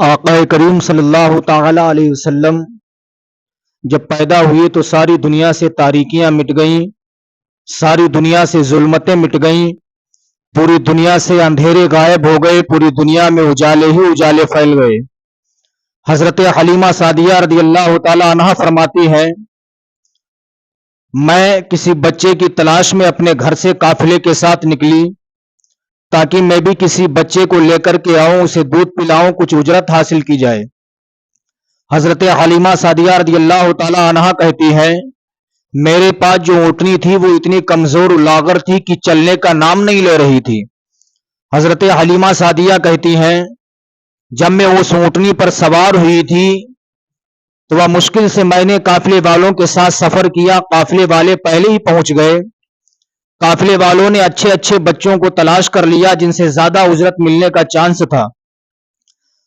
آقا کریم صلی اللہ تعالی علیہ وسلم جب پیدا ہوئے تو ساری دنیا سے تاریکیاں مٹ گئیں، ساری دنیا سے ظلمتیں مٹ گئیں، پوری دنیا سے اندھیرے غائب ہو گئے، پوری دنیا میں اجالے ہی اجالے پھیل گئے۔ حضرت حلیمہ سعدیہ رضی اللہ تعالی عنہا فرماتی ہیں، میں کسی بچے کی تلاش میں اپنے گھر سے قافلے کے ساتھ نکلی تاکہ میں بھی کسی بچے کو لے کر کے آؤں، اسے دودھ پلاؤں، کچھ اجرت حاصل کی جائے۔ حضرت حلیمہ سعدیہ رضی اللہ تعالی عنہا کہتی ہیں، میرے پاس جو اونٹنی تھی وہ اتنی کمزور لاغر تھی کہ چلنے کا نام نہیں لے رہی تھی۔ حضرت حلیمہ سعدیہ کہتی ہیں، جب میں اس اونٹنی پر سوار ہوئی تھی تو وہ مشکل سے میں نے قافلے والوں کے ساتھ سفر کیا، قافلے والے پہلے ہی پہنچ گئے، قافلے والوں نے اچھے اچھے بچوں کو تلاش کر لیا جن سے زیادہ اجرت ملنے کا چانس تھا۔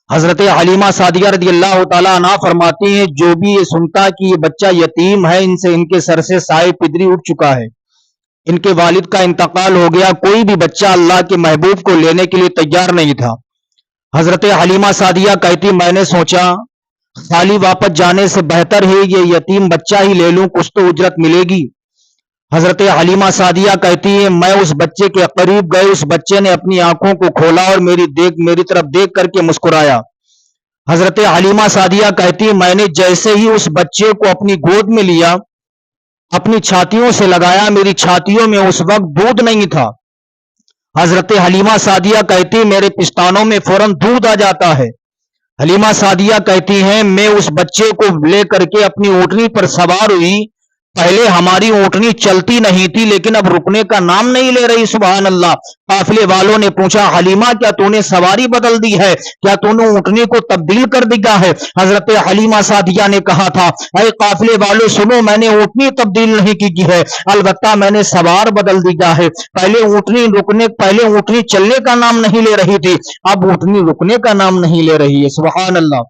حضرت حلیمہ سعدیہ رضی اللہ تعالی عنہ فرماتی ہیں، جو بھی یہ سنتا کہ یہ بچہ یتیم ہے، ان کے سر سے سائے پدری اٹھ چکا ہے، ان کے والد کا انتقال ہو گیا، کوئی بھی بچہ اللہ کے محبوب کو لینے کے لیے تیار نہیں تھا۔ حضرت حلیمہ سعدیہ کہتی، میں نے سوچا خالی واپس جانے سے بہتر ہے یہ یتیم بچہ ہی لے لوں، کچھ تو اجرت ملے گی۔ حضرت حلیمہ سعدیہ کہتی ہے، میں اس بچے کے قریب گئے، اس بچے نے اپنی آنکھوں کو کھولا اور میری طرف دیکھ کر کے مسکرایا۔ حضرت حلیمہ سعدیہ کہتی ہے، میں نے جیسے ہی اس بچے کو اپنی گود میں لیا، اپنی چھاتیوں سے لگایا، میری چھاتیوں میں اس وقت دودھ نہیں تھا۔ حضرت حلیمہ سعدیہ کہتی، میرے پستانوں میں فوراً دودھ آ جاتا ہے۔ حلیمہ سعدیہ کہتی ہیں، میں اس بچے کو لے کر کے اپنی اونٹنی پر سوار ہوئی، پہلے ہماری اونٹنی چلتی نہیں تھی لیکن اب رکنے کا نام نہیں لے رہی، سبحان اللہ۔ قافلے والوں نے پوچھا، حلیمہ کیا تو نے سواری بدل دی ہے، کیا تو نے اونٹنی کو تبدیل کر دیا ہے؟ حضرت حلیمہ سعدیہ نے کہا تھا، اے قافلے والوں سنو، میں نے اونٹنی تبدیل نہیں کی ہے، البتہ میں نے سوار بدل دیا ہے۔ پہلے اونٹنی چلنے کا نام نہیں لے رہی تھی، اب اونٹنی رکنے کا نام نہیں لے رہی ہے، سبحان اللہ۔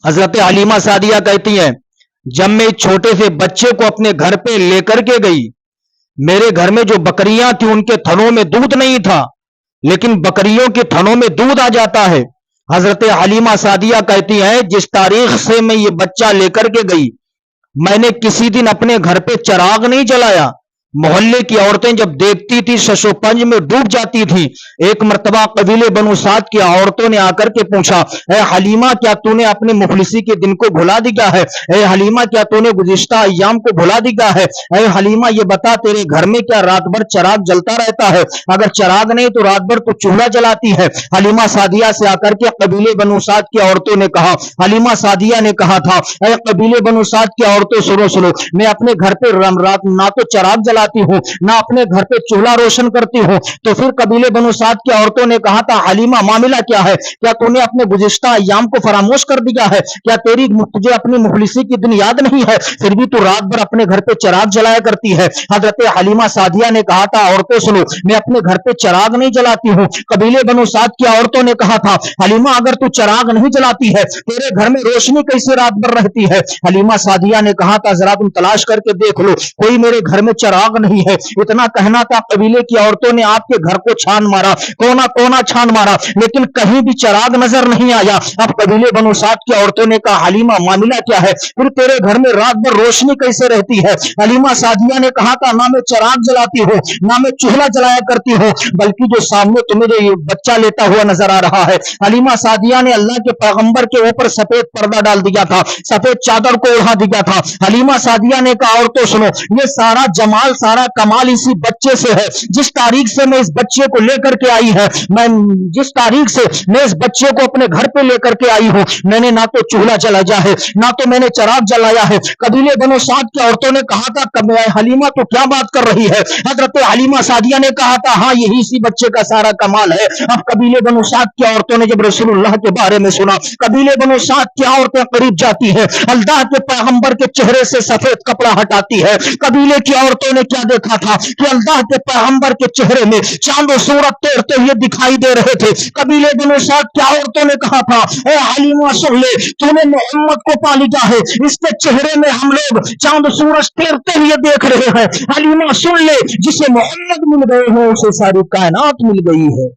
حضرت حلیمہ سعدیہ کہتی ہیں، جب میں چھوٹے سے بچے کو اپنے گھر پہ لے کر کے گئی، میرے گھر میں جو بکریاں تھیں ان کے تھنوں میں دودھ نہیں تھا، لیکن بکریوں کے تھنوں میں دودھ آ جاتا ہے۔ حضرت حلیمہ سعدیہ کہتی ہیں، جس تاریخ سے میں یہ بچہ لے کر کے گئی، میں نے کسی دن اپنے گھر پہ چراغ نہیں جلایا۔ محلے کی عورتیں جب دیکھتی تھی شش و پنج میں ڈوب جاتی تھی۔ ایک مرتبہ قبیلے بنو سعد کی عورتوں نے آ کر کے پوچھا، اے حلیمہ کیا تو نے اپنے مفلسی کے دن کو بھلا دیا ہے؟ اے حلیمہ کیا تو نے گزشتہ ایام کو بھلا دیا ہے؟ اے حلیمہ یہ بتا، تیرے گھر میں کیا رات بھر چراغ جلتا رہتا ہے؟ اگر چراغ نہیں تو رات بھر تو چولہا جلاتی ہے۔ حلیمہ سعدیہ سے آ کر کے قبیلے بنو سعد کی عورتوں نے کہا، حلیمہ سعدیہ نے کہا تھا، اے قبیلے بنو سعد کی عورتوں سنو، میں اپنے گھر پہ رات نہ تو چراغ جلاتی ہوں، نہ اپنے گھر پہ چولہا روشن کرتی ہوں۔ تو پھر قبیلے بنو سعد کی عورتوں نے کہا تھا، حلیمہ معاملہ کیا ہے؟ کیا تو نے اپنے گزشتہ ایام کو فراموش کر دیا ہے؟ کیا تجھے اپنی مفلسی کی دن یاد نہیں ہے؟ پھر بھی تو رات بھر اپنے گھر پہ چراغ جلایا کرتی ہے۔ حضرت حلیمہ سعدیہ نے کہا تھا، عورتوں سنو، میں اپنے گھر پہ چراغ نہیں جلاتی ہوں۔ قبیلے بنو سعد کی عورتوں نے کہا تھا، حلیمہ اگر تو چراغ نہیں جلاتی ہے، تیرے گھر میں روشنی کیسے رات بھر رہتی ہے؟ حلیمہ سعدیہ نے کہا تھا، ذرا تم تلاش کر کے دیکھ لو، کوئی میرے گھر میں چراغ نہیں ہے۔ اتنا کہنا تھا، قبیلے کی عورتوں نے آپ کے گھر کو چھان مارا، کونا کونا چھان مارا، لیکن کہیں بھی چراغ نظر نہیں آیا۔ اب قبیلے بنو سعد کی عورتوں نے کہا، حلیمہ معاملہ کیا ہے؟ پھر تیرے گھر میں رات بھر روشنی کیسے رہتی ہے؟ حلیمہ سعدیہ نے کہا تھا، نہ میں چراغ جلاتی ہوں، نہ میں چولہا جلایا کرتی ہوں، بلکہ جو سامنے تمہیں جو بچہ لیتا ہوا نظر آ رہا ہے، حلیمہ سعدیہ نے اللہ کے پیغمبر کے اوپر سفید پردہ ڈال دیا تھا، سفید چادر کو اڑا دیا تھا۔ حلیمہ سعدیہ نے کہا، عورتوں سنو، یہ سارا جمال، سارا کمال اسی بچے سے ہے۔ جس تاریخ سے میں اس بچے کو لے کر کے آئی ہے، جس تاریخ سے میں اس بچے کو اپنے گھر پہ لے کر کے آئی ہوں، میں نے نہ تو چولہا جلایا ہے، نہ تو میں نے چراغ جلایا ہے۔ قبیلے بنو سعد کی عورتوں نے کہا تھا، حلیمہ تو کیا بات کر رہی ہے؟ حضرت حلیمہ سعدیہ نے کہا تھا، ہاں یہی اسی بچے کا سارا کمال ہے۔ اب قبیلے بنو سعد کی عورتوں نے جب رسول اللہ کے بارے میں سنا، قبیلے بنو سعد کی عورتیں قریب جاتی ہے، اللہ کے پیغمبر کے چہرے سے سفید کپڑا ہٹاتی ہے۔ قبیلے کی عورتوں نے کیا دیکھا تھا کہ اللہ کے پیغمبر کے چہرے میں چاند و سورج تیرتے ہوئے دکھائی دے رہے تھے۔ قبیلے بنو سعد کی عورتوں نے کہا تھا، اے حلیمہ سن لے، تو نے محمد کو پا لیا ہے، اس کے چہرے میں ہم لوگ چاند و سورج تیرتے ہوئے دیکھ رہے ہیں۔ حلیمہ سن لے، جسے محمد مل گئے ہیں اسے ساری کائنات مل گئی ہے۔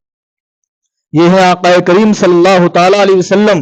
یہ ہے آقا کریم صلی اللہ تعالی علیہ وسلم